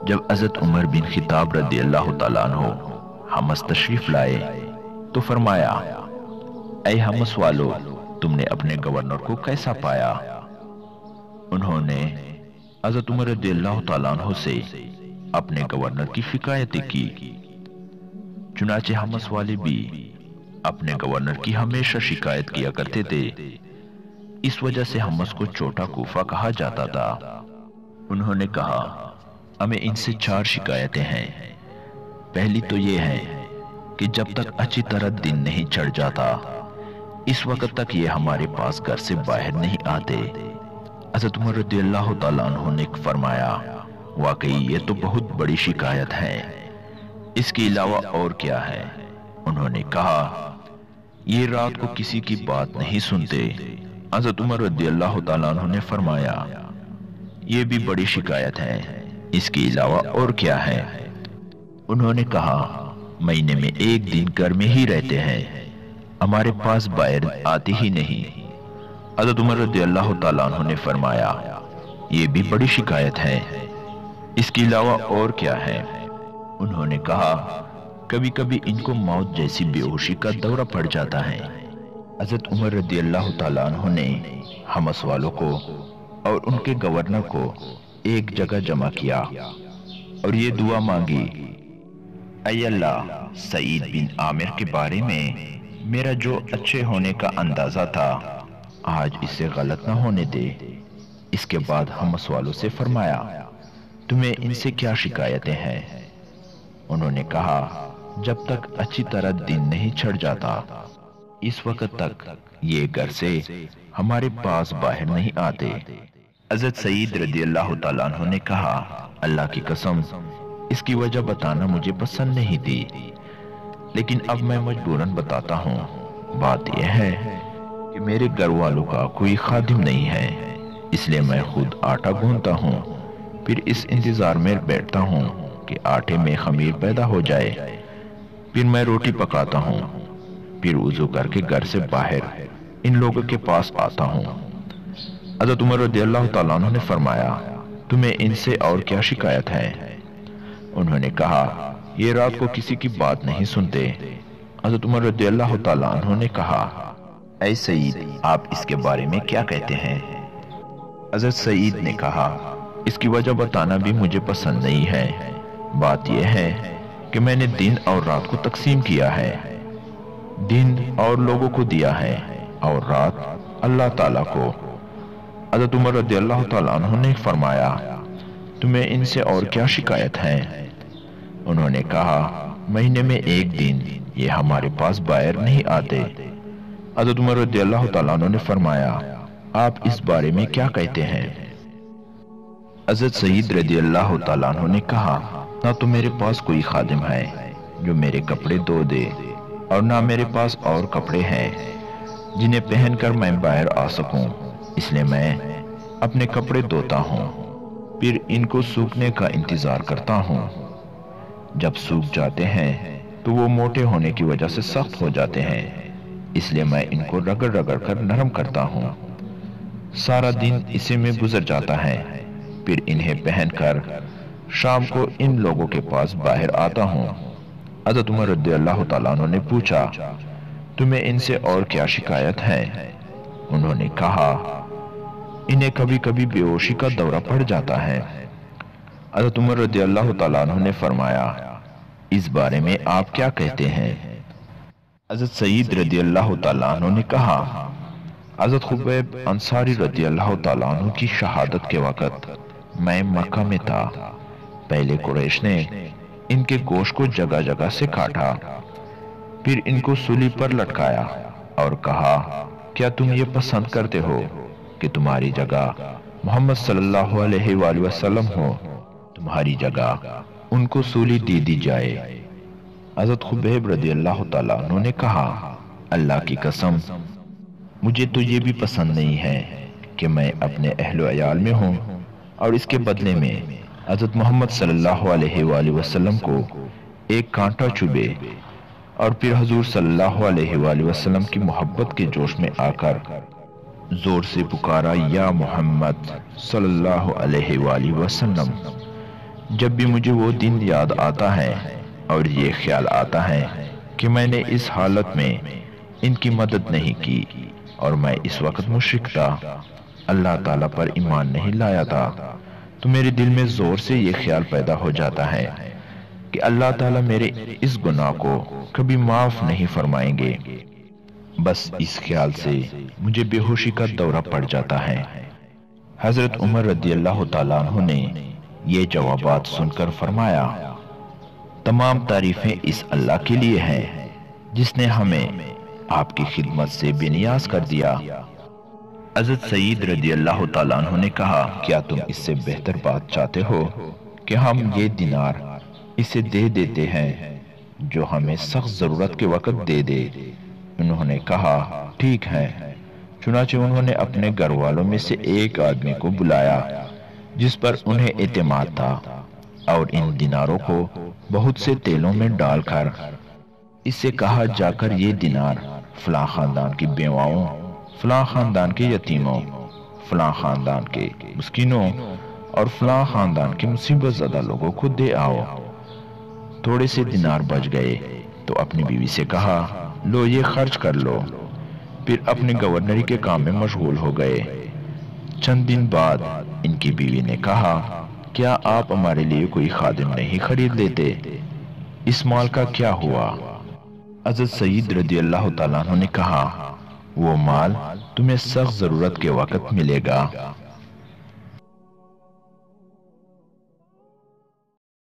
جب حضرت عمر بن خطاب رضی اللہ تعالیٰ عنہ حمص تشریف لائے تو فرمایا، اے حمص والو، تم نے اپنے گورنر کو کیسا پایا؟ انہوں نے حضرت عمر رضی اللہ تعالیٰ عنہ سے اپنے گورنر کی شکایتیں کی۔ چنانچہ حمص والے بھی اپنے گورنر کی ہمیشہ شکایت کیا کرتے تھے، اس وجہ سے حمص کو چھوٹا کوفہ کہا جاتا تھا۔ انہوں نے کہا، ہمیں ان سے 4 شکایتیں ہیں۔ پہلی تو یہ ہے کہ جب تک اچھی طرح دن نہیں چڑھ جاتا اس وقت تک یہ ہمارے پاس گھر سے باہر نہیں آتے۔ حضرت عمر رضی اللہ تعالیٰ عنہ نے فرمایا، واقعی یہ تو بہت بڑی شکایت ہے، اس کے علاوہ اور کیا ہے؟ انہوں نے کہا، یہ رات کو کسی کی بات نہیں سنتے۔ حضرت عمر رضی اللہ تعالیٰ عنہ نے فرمایا، یہ بھی بڑی شکایت ہے، اس کے علاوہ اور کیا ہے؟ انہوں نے کہا، مہینے میں 1 دن گھر میں ہی رہتے ہیں، ہمارے پاس باہر آتے ہی نہیں۔ حضرت عمر رضی اللہ تعالیٰ عنہ نے فرمایا، یہ بھی بڑی شکایت ہے، اس کے علاوہ اور کیا ہے؟ انہوں نے کہا، کبھی کبھی ان کو موت جیسی بے ہوشی کا دورہ پڑ جاتا ہے۔ حضرت عمر رضی اللہ تعالیٰ عنہ نے حمص والوں کو اور ان کے گورنر کو ایک جگہ جمع کیا اور یہ دعا مانگی، اے اللہ، سعید بن عامر کے بارے میں میرا جو اچھے ہونے کا اندازہ تھا آج اسے غلط نہ ہونے دے۔ اس کے بعد حمص والوں سے فرمایا، تمہیں ان سے کیا شکایتیں ہیں؟ انہوں نے کہا، جب تک اچھی طرح دن نہیں چھڑ جاتا اس وقت تک یہ گھر سے ہمارے پاس باہر نہیں آتے۔ حضرت سعید رضی اللہ تعالیٰ عنہ نے کہا، اللہ کی قسم، اس کی وجہ بتانا مجھے پسند نہیں تھی، لیکن اب میں مجبوراً بتاتا ہوں۔ بات یہ ہے کہ میرے گھر والوں کا کوئی خادم نہیں ہے، اس لیے میں خود آٹا گوندتا ہوں، پھر اس انتظار میں بیٹھتا ہوں کہ آٹے میں خمیر پیدا ہو جائے، پھر میں روٹی پکاتا ہوں، پھر وضو کر کے گھر سے باہر ان لوگوں کے پاس آتا ہوں۔ حضرت عمر رضی اللہ تعالیٰ عنہ نے فرمایا، تمہیں ان سے اور کیا شکایت ہے؟ انہوں نے کہا، یہ رات کو کسی کی بات نہیں سنتے۔ حضرت عمر رضی اللہ تعالیٰ عنہ نے کہا، اے سعید، آپ اس کے بارے میں کیا کہتے ہیں؟ حضرت سعید نے کہا، اس کی وجہ بتانا بھی مجھے پسند نہیں ہے۔ بات یہ ہے کہ میں نے دن اور رات کو تقسیم کیا ہے، دن اور لوگوں کو دیا ہے اور رات اللہ تعالیٰ کو۔ حضرت عمر رضی اللہ تعالیٰ عنہ نے فرمایا، تمہیں ان سے اور کیا شکایت ہے؟ انہوں نے کہا، مہینے میں 1 دن یہ ہمارے پاس باہر نہیں آتے۔ حضرت عمر رضی اللہ تعالیٰ عنہ نے فرمایا، آپ اس بارے میں کیا کہتے ہیں؟ حضرت سعید رضی اللہ تعالیٰ عنہ نے کہا، نہ تو میرے پاس کوئی خادم ہے جو میرے کپڑے دھو دے، اور نہ میرے پاس اور کپڑے ہیں جنہیں پہن کر میں باہر آ سکوں، اس لیے میں اپنے کپڑے دھوتا ہوں، پھر ان کو سوکھنے کا انتظار کرتا ہوں۔ جب سوکھ جاتے ہیں تو وہ موٹے ہونے کی وجہ سے سخت ہو جاتے ہیں، اس لیے میں ان کو رگڑ رگڑ کر نرم کرتا ہوں۔ سارا دن اسی میں گزر جاتا ہے، پھر انہیں پہن کر شام کو ان لوگوں کے پاس باہر آتا ہوں۔ حضرت عمر رضی اللہ تعالیٰ عنہ نے پوچھا، تمہیں ان سے اور کیا شکایت ہے؟ انہوں نے کہا، انہیں کبھی کبھی بے ہوشی کا دورہ پڑ جاتا ہے۔ حضرت عمر رضی اللہ تعالیٰ عنہ نے فرمایا، اس بارے میں آپ کیا کہتے ہیں؟ حضرت سعید رضی اللہ تعالیٰ عنہ نے کہا، حضرت خبیب انصاری رضی اللہ تعالیٰ عنہ کی شہادت کے وقت میں مکہ میں تھا۔ پہلے قریش نے ان کے گوشت کو جگہ جگہ سے کاٹا، پھر ان کو سولی پر لٹکایا اور کہا، کیا تم یہ پسند کرتے ہو کہ تمہاری جگہ محمد صلی اللہ علیہ وآلہ وسلم ہو؟ تمہاری جگہ ان کو سولی دے دی جائے۔ حضرت خبیب رضی اللہ تعالیٰ عنہ نے کہا، اللہ کی قسم، مجھے تو یہ بھی پسند نہیں ہے کہ میں اپنے اہل و عیال میں ہوں اور اس کے بدلے میں حضرت محمد صلی اللہ علیہ وآلہ وسلم کو ایک کانٹا چبھے، اور پھر حضور صلی اللہ علیہ وآلہ وسلم کی محبت کے جوش میں آ کر زور سے پکارا، یا محمد صلی اللہ علیہ وآلہ وسلم، جب بھی مجھے وہ دن یاد آتا ہے اور یہ خیال آتا ہے کہ میں نے اس حالت میں ان کی مدد نہیں کی اور میں اس وقت مشرک تھا، اللہ تعالیٰ پر ایمان نہیں لایا تھا، تو میرے دل میں زور سے یہ خیال پیدا ہو جاتا ہے کہ اللہ تعالیٰ میرے اس گناہ کو کبھی معاف نہیں فرمائیں گے۔ بس اس خیال سے مجھے بے ہوشی کا دورہ پڑ جاتا ہے۔ حضرت عمر رضی اللہ تعالیٰ عنہ نے یہ جوابات سن کر فرمایا، تمام تعریفیں اس اللہ کے لیے ہیں جس نے ہمیں آپ کی خدمت سے بے نیاز کر دیا۔ حضرت سعید رضی اللہ تعالیٰ عنہ نے کہا، کیا تم اس سے بہتر بات چاہتے ہو کہ ہم یہ دینار اسے دے دیتے ہیں جو ہمیں سخت ضرورت کے وقت دے دے؟ انہوں نے کہا ٹھیک ہے۔ چنانچہ انہوں نے اپنے گھر والوں میں سے ایک آدمی کو بلایا جس پر انہیں اعتماد تھا اور ان دیناروں کو بہت سے تیلوں میں ڈال کر اس سے کہا، جا کر یہ دینار فلاں خاندان کی بیواؤں، فلاں خاندان کے یتیموں، فلاں خاندان کے مسکینوں اور فلاں خاندان کے مصیبت زدہ لوگوں کو دے آؤ۔ تھوڑے سے دینار بچ گئے تو اپنی بیوی سے کہا، لو یہ خرچ کر لو۔ پھر اپنے گورنری کے کام میں مشغول ہو گئے۔ چند دن بعد ان کی بیوی نے کہا، کیا آپ ہمارے لیے کوئی خادم نہیں خرید لیتے؟ اس مال کا کیا ہوا؟ حضرت سعید رضی اللہ تعالیٰ عنہ نے کہا، وہ مال تمہیں سخت ضرورت کے وقت ملے گا۔